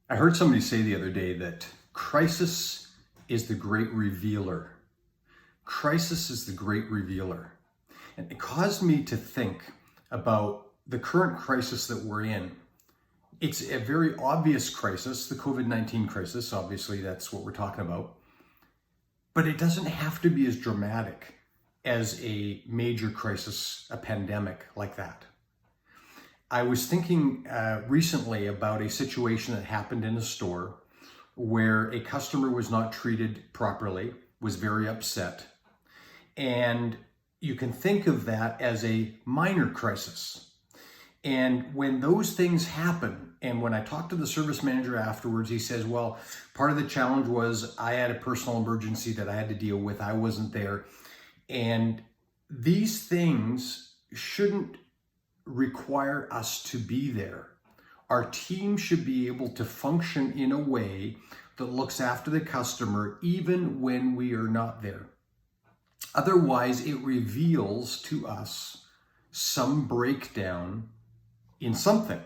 I heard somebody say the other day that crisis is the great revealer. Crisis is the great revealer. And it caused me to think about the current crisis that we're in. It's a very obvious crisis, the COVID-19 crisis. Obviously, that's what we're talking about. But it doesn't have to be as dramatic as a major crisis, a pandemic like that. I was thinking recently about a situation that happened in a store where a customer was not treated properly, was very upset. And you can think of that as a minor crisis. And when those things happen, and when I talked to the service manager afterwards, he says, well, part of the challenge was I had a personal emergency that I had to deal with. I wasn't there. And these things shouldn't require us to be there. Our team should be able to function in a way that looks after the customer even when we are not there. Otherwise, it reveals to us some breakdown in something.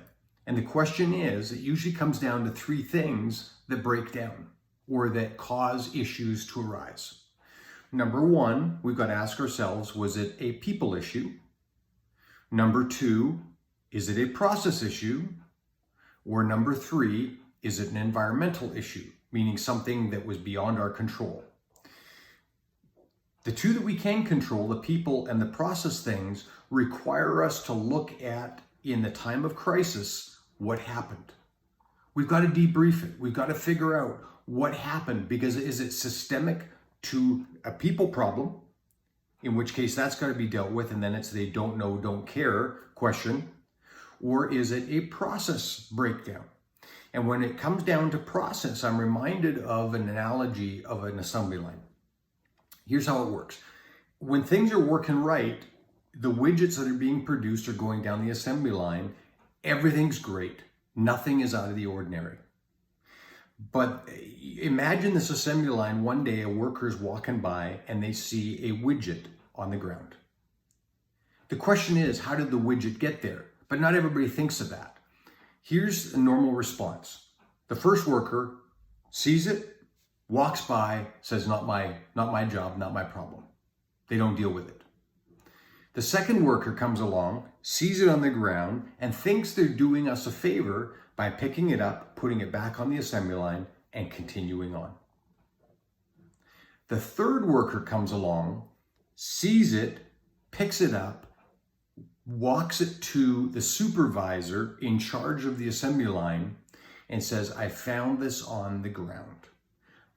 And the question is, it usually comes down to three things that break down or that cause issues to arise. Number one, we've got to ask ourselves, was it a people issue? Number two, is it a process issue? Or number three, is it an environmental issue, meaning something that was beyond our control? The two that we can control, the people and the process things, require us to look at, in the time of crisis, what happened. We've got to debrief it. We've got to figure out what happened, because is it systemic to a people problem, in which case that's got to be dealt with, and then it's the don't know, don't care question, or is it a process breakdown? And when it comes down to process, I'm reminded of an analogy of an assembly line. Here's how it works. When things are working right, the widgets that are being produced are going down the assembly line. Everything's great. Nothing is out of the ordinary. But imagine this assembly line, one day a worker's walking by and they see a widget on the ground. The question is, how did the widget get there? But not everybody thinks of that. Here's a normal response. The first worker sees it, walks by, says, not my job, not my problem. They don't deal with it. The second worker comes along, sees it on the ground, and thinks they're doing us a favor by picking it up, putting it back on the assembly line, and continuing on. The third worker comes along, sees it, picks it up, walks it to the supervisor in charge of the assembly line, and says, I found this on the ground.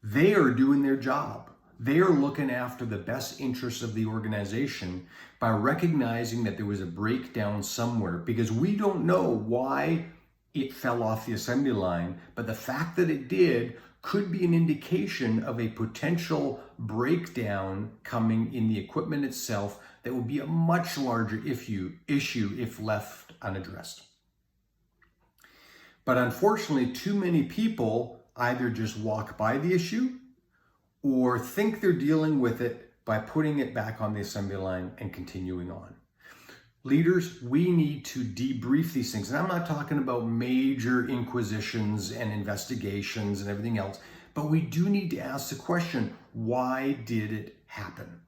They are doing their job. They are looking after the best interests of the organization by recognizing that there was a breakdown somewhere, because we don't know why it fell off the assembly line, but the fact that it did could be an indication of a potential breakdown coming in the equipment itself that would be a much larger issue if left unaddressed. But unfortunately, too many people either just walk by the issue or think they're dealing with it by putting it back on the assembly line and continuing on. Leaders, we need to debrief these things. And I'm not talking about major inquisitions and investigations and everything else, but we do need to ask the question, why did it happen?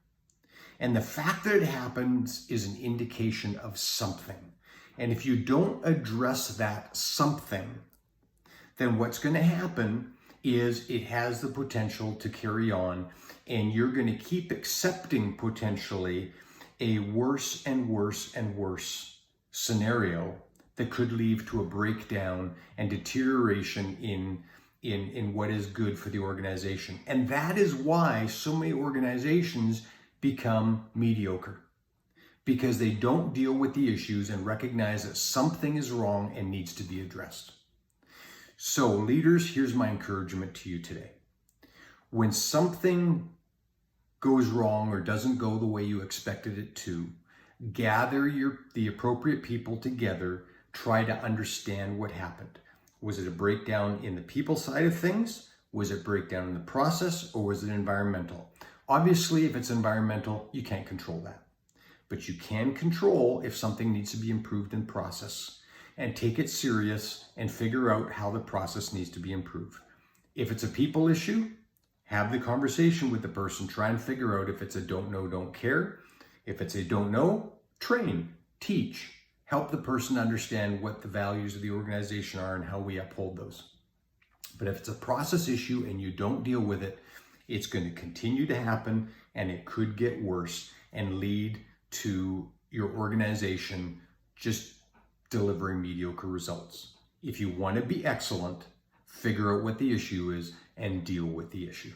And the fact that it happens is an indication of something. And if you don't address that something, then what's going to happen is it has the potential to carry on, and you're going to keep accepting potentially a worse and worse and worse scenario that could lead to a breakdown and deterioration in what is good for the organization. And that is why so many organizations become mediocre, because they don't deal with the issues and recognize that something is wrong and needs to be addressed. So leaders, here's my encouragement to you today. When something goes wrong or doesn't go the way you expected it to, gather the appropriate people together, try to understand what happened. Was it a breakdown in the people side of things? Was it breakdown in the process, or was it environmental? Obviously, if it's environmental, you can't control that. But you can control if something needs to be improved in process. and take it serious and figure out how the process needs to be improved. If it's a people issue, have the conversation with the person, try and figure out if it's a don't know, don't care. If it's a don't know, train, teach, help the person understand what the values of the organization are and how we uphold those. But if it's a process issue and you don't deal with it, it's going to continue to happen and it could get worse and lead to your organization just delivering mediocre results. If you want to be excellent, figure out what the issue is and deal with the issue.